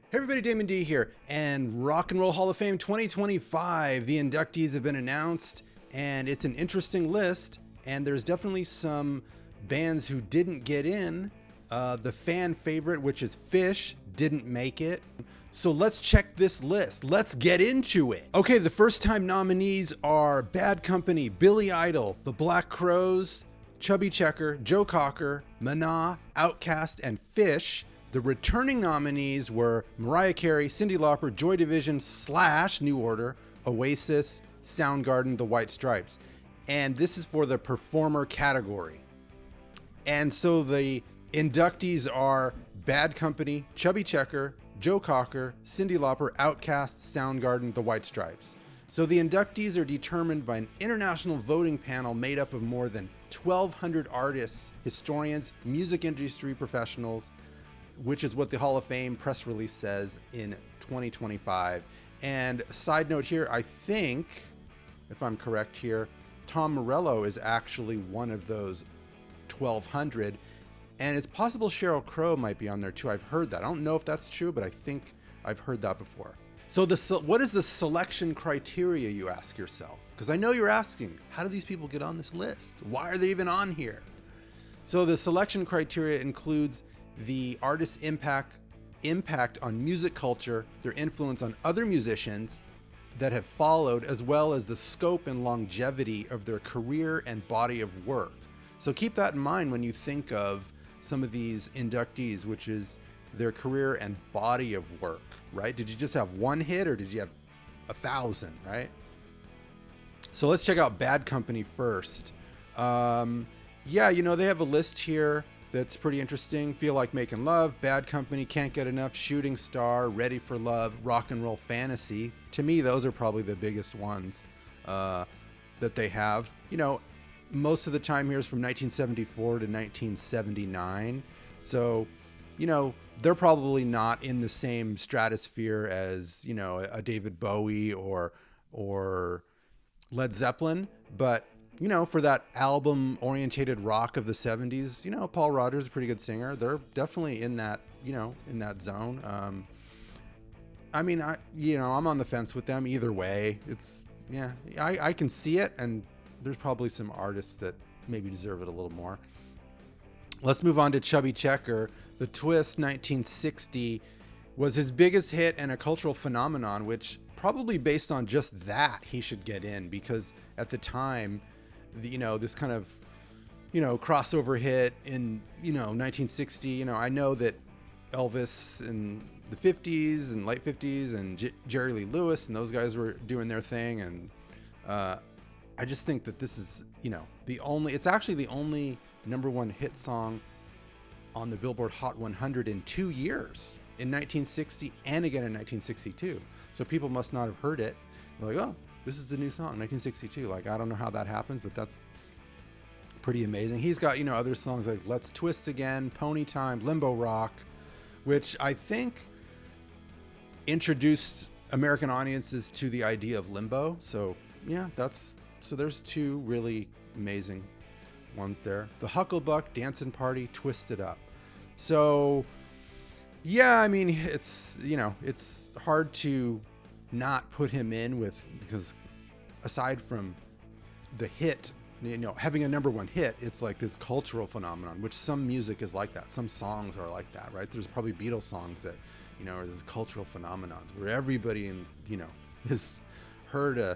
Hey everybody, Damon D here, and Rock and Roll Hall of Fame 2025. The inductees have been announced, and it's an interesting list, and there's definitely some bands who didn't get in. The fan favorite, which is Phish, didn't make it. So let's check this list. Let's get into it. Okay, the first time nominees are Bad Company, Billy Idol, The Black Crowes, Chubby Checker, Joe Cocker, Maná, OutKast, and Phish. The returning nominees were Mariah Carey, Cyndi Lauper, Joy Division / New Order, Oasis, Soundgarden, The White Stripes. And this is for the performer category. And so the inductees are Bad Company, Chubby Checker, Joe Cocker, Cyndi Lauper, OutKast, Soundgarden, The White Stripes. So the inductees are determined by an international voting panel made up of more than 1,200 artists, historians, music industry professionals, which is what the Hall of Fame press release says in 2025. And side note here, I think, if I'm correct here, Tom Morello is actually one of those 1,200. And it's possible Sheryl Crow might be on there too. I've heard that. I don't know if that's true, but I think I've heard that before. So what is the selection criteria, you ask yourself? Because I know you're asking, how do these people get on this list? Why are they even on here? So the selection criteria includes the artist's impact on music culture, their influence on other musicians that have followed, as well as the scope and longevity of their career and body of work. So keep that in mind when you think of some of these inductees, which is their career and body of work, right? Did you just have one hit or did you have 1,000, right? So let's check out Bad Company first. Yeah, they have a list here that's pretty interesting. Feel Like Making Love, Bad Company, Can't Get Enough, Shooting Star, Ready for Love, Rock and Roll Fantasy. To me, those are probably the biggest ones that they have. Most of the time here is from 1974 to 1979. So, they're probably not in the same stratosphere as, a David Bowie or Led Zeppelin, but for that album-orientated rock of the 70s, Paul Rodgers is a pretty good singer. They're definitely in that, in that zone. I'm on the fence with them either way. I can see it, and there's probably some artists that maybe deserve it a little more. Let's move on to Chubby Checker. The Twist 1960 was his biggest hit and a cultural phenomenon, which probably based on just that, he should get in, because at the time, this kind of, crossover hit in, 1960, I know that Elvis in the 50s and late 50s and Jerry Lee Lewis and those guys were doing their thing. And I just think that this is, it's actually the only #1 hit song on the Billboard Hot 100 in 2 years, in 1960 and again in 1962. So people must not have heard it. They're like, oh, this is the new song, 1962. Like, I don't know how that happens, but that's pretty amazing. He's got, other songs like Let's Twist Again, Pony Time, Limbo Rock, which I think introduced American audiences to the idea of limbo. So yeah, there's two really amazing ones there. The Hucklebuck, Dancing Party, Twisted Up. So yeah, it's hard to not put him in because aside from the hit, having a #1 hit, it's like this cultural phenomenon, which some music is like that. Some songs are like that, right? There's probably Beatles songs that, are this cultural phenomenon where everybody has heard a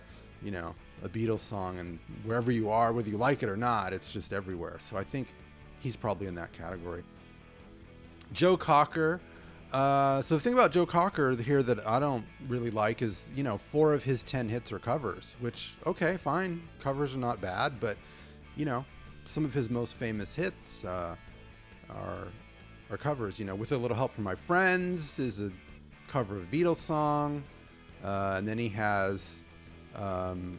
Beatles song, and wherever you are, whether you like it or not, it's just everywhere. So I think he's probably in that category. Joe Cocker. So the thing about Joe Cocker here that I don't really like is, 4 of his 10 hits are covers, which, okay, fine. Covers are not bad, but, some of his most famous hits are covers. With a Little Help from My Friends is a cover of a Beatles song. And then he has The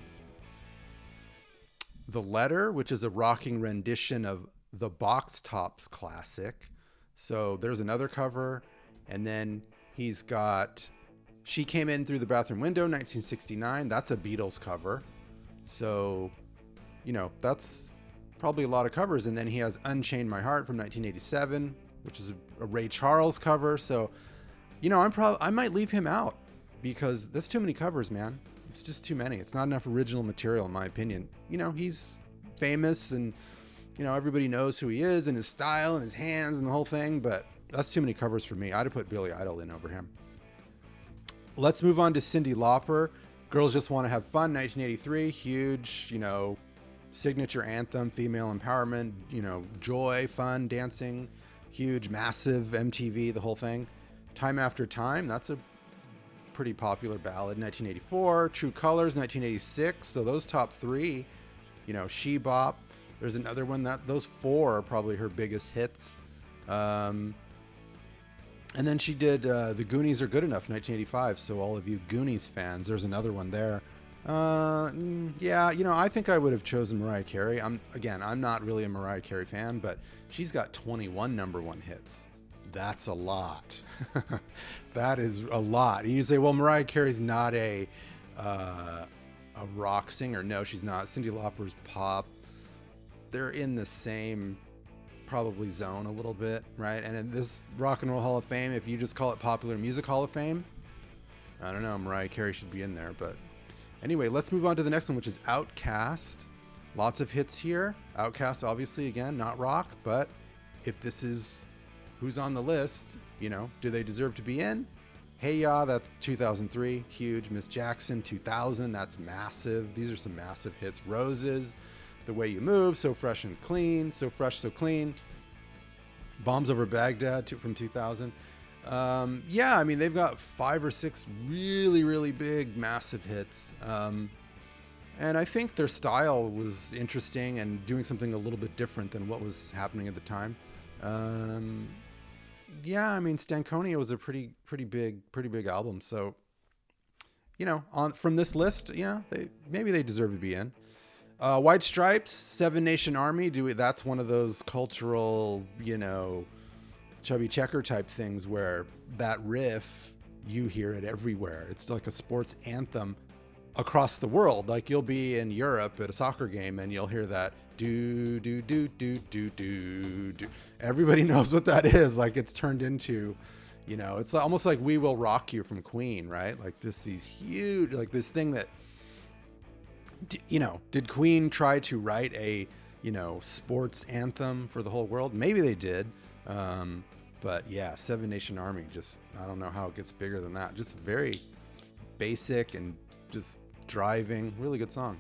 Letter, which is a rocking rendition of the Box Tops classic. So there's another cover. And then he's got She Came In Through the Bathroom Window, 1969. That's a Beatles cover. So, that's probably a lot of covers. And then he has Unchain My Heart from 1987, which is a Ray Charles cover. So I might leave him out because that's too many covers, man. It's just too many. It's not enough original material, in my opinion. He's famous and, everybody knows who he is and his style and his hands and the whole thing, but that's too many covers for me. I'd have put Billy Idol in over him. Let's move on to Cyndi Lauper. Girls Just Want to Have Fun, 1983. Huge, signature anthem, female empowerment, joy, fun, dancing. Huge, massive MTV, the whole thing. Time After Time, that's a pretty popular ballad. 1984. True Colors, 1986. So those top three, She Bop. There's another one those four are probably her biggest hits. And then she did The Goonies Are Good Enough, 1985. So all of you Goonies fans, there's another one there. I think I would have chosen Mariah Carey. I'm not really a Mariah Carey fan, but she's got 21 number one hits. That's a lot. That is a lot. And you say, well, Mariah Carey's not a rock singer. No, she's not. Cyndi Lauper's pop. They're in the same probably zone a little bit, right? And in this Rock and Roll Hall of Fame, if you just call it Popular Music Hall of Fame, I don't know, Mariah Carey should be in there. But anyway, let's move on to the next one, which is OutKast. Lots of hits here. OutKast, obviously, again, not rock, but if this is who's on the list, do they deserve to be in? Hey Ya, that's 2003, huge. Miss Jackson, 2000, that's massive. These are some massive hits. Roses, The Way You Move, So Fresh and Clean, So Fresh, So Clean. Bombs Over Baghdad from 2000. They've got 5 or 6 really, really big, massive hits. And I think their style was interesting and doing something a little bit different than what was happening at the time. Stankonia was a pretty big album. So, from this list, they deserve to be in. White Stripes, Seven Nation Army. That's one of those cultural, Chubby Checker type things where that riff, you hear it everywhere. It's like a sports anthem across the world. Like you'll be in Europe at a soccer game and you'll hear that do do do do do do do. Everybody knows what that is. Like it's turned into, it's almost like We Will Rock You from Queen, right? Like these huge, like this thing that, did Queen try to write a, sports anthem for the whole world? Maybe they did. But yeah, Seven Nation Army, just, I don't know how it gets bigger than that. Just very basic and just driving, really good song.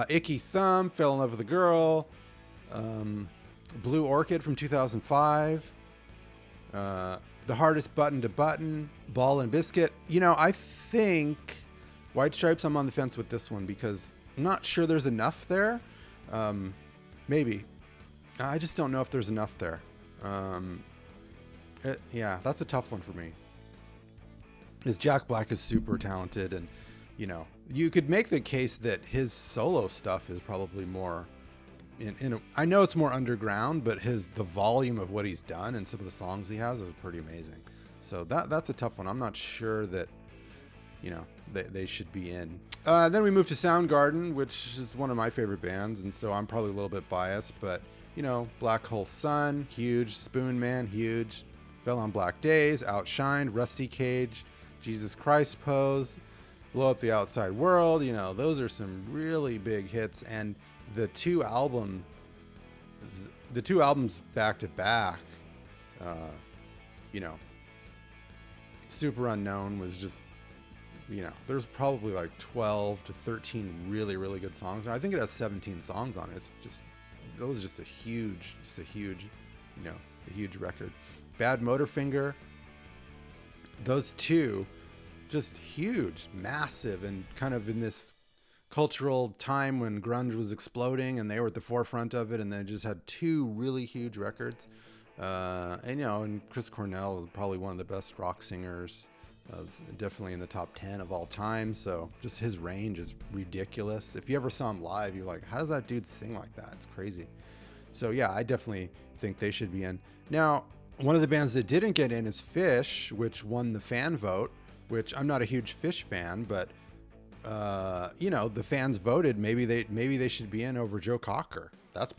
Icky Thumb, Fell in Love with a Girl. Blue Orchid from 2005. The Hardest Button to Button, Ball and Biscuit. I think White Stripes, I'm on the fence with this one because I'm not sure there's enough there. Maybe. I just don't know if there's enough there. That's a tough one for me. Because Jack Black is super talented and, you could make the case that his solo stuff is probably more I know it's more underground, but the volume of what he's done and some of the songs he has is pretty amazing. So that's a tough one. I'm not sure that, they should be in. Then we move to Soundgarden, which is one of my favorite bands. And so I'm probably a little bit biased, but Black Hole Sun, huge. Spoon Man, huge. Fell on Black Days, Outshined, Rusty Cage, Jesus Christ Pose, Blow Up the Outside World. Those are some really big hits. And the two albums back to back, Super Unknown was just, there's probably like 12 to 13 really, really good songs. And I think it has 17 songs on it. It's just, that was just a huge, a huge record. Bad Motorfinger, those two, just huge, massive, and kind of in this cultural time when grunge was exploding and they were at the forefront of it, and they just had two really huge records. And Chris Cornell is probably one of the best rock singers, definitely in the top 10 of all time. So just his range is ridiculous. If you ever saw him live, you're like, how does that dude sing like that? It's crazy. So yeah, I definitely think they should be in. Now, one of the bands that didn't get in is Phish, which won the fan vote, which I'm not a huge Phish fan, but the fans voted maybe they should be in over Joe Cocker. That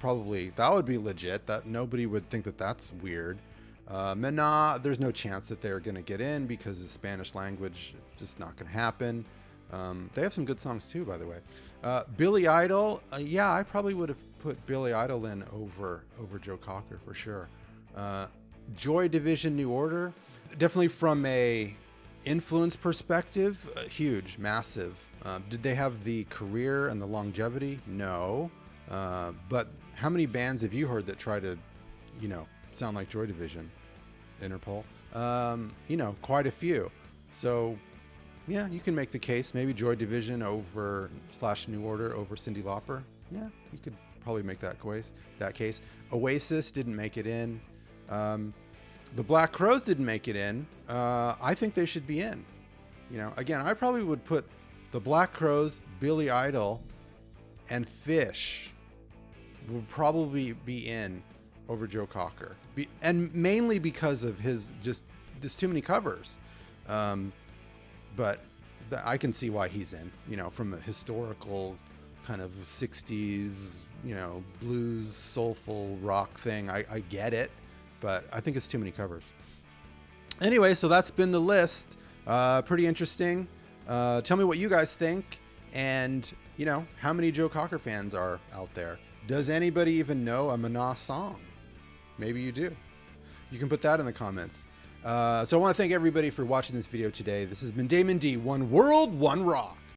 would be legit. That nobody would think that that's weird. Maná, there's no chance that they're going to get in because the Spanish language, it's just not going to happen. They have some good songs too, by the way. Billy Idol, yeah, I probably would have put Billy Idol in over Joe Cocker for sure. Joy Division, New Order, definitely from a influence perspective, huge, massive. Did they have the career and the longevity? No. But how many bands have you heard that try to, sound like Joy Division? Interpol. Quite a few. So, yeah, you can make the case. Maybe Joy Division / New Order over Cyndi Lauper. Yeah, you could probably make that case. Oasis didn't make it in. The Black Crowes didn't make it in. I think they should be in. Again, I probably would put the Black Crowes, Billy Idol, and Phish would probably be in over Joe Cocker. And mainly because of there's too many covers. But I can see why he's in, from a historical kind of 60s, blues, soulful rock thing. I get it, but I think it's too many covers. Anyway, so that's been the list. Pretty interesting. Tell me what you guys think, and how many Joe Cocker fans are out there. Does anybody even know a Maná song? Maybe you do. You can put that in the comments. So I want to thank everybody for watching this video today. This has been Damon D. One World, One Rock.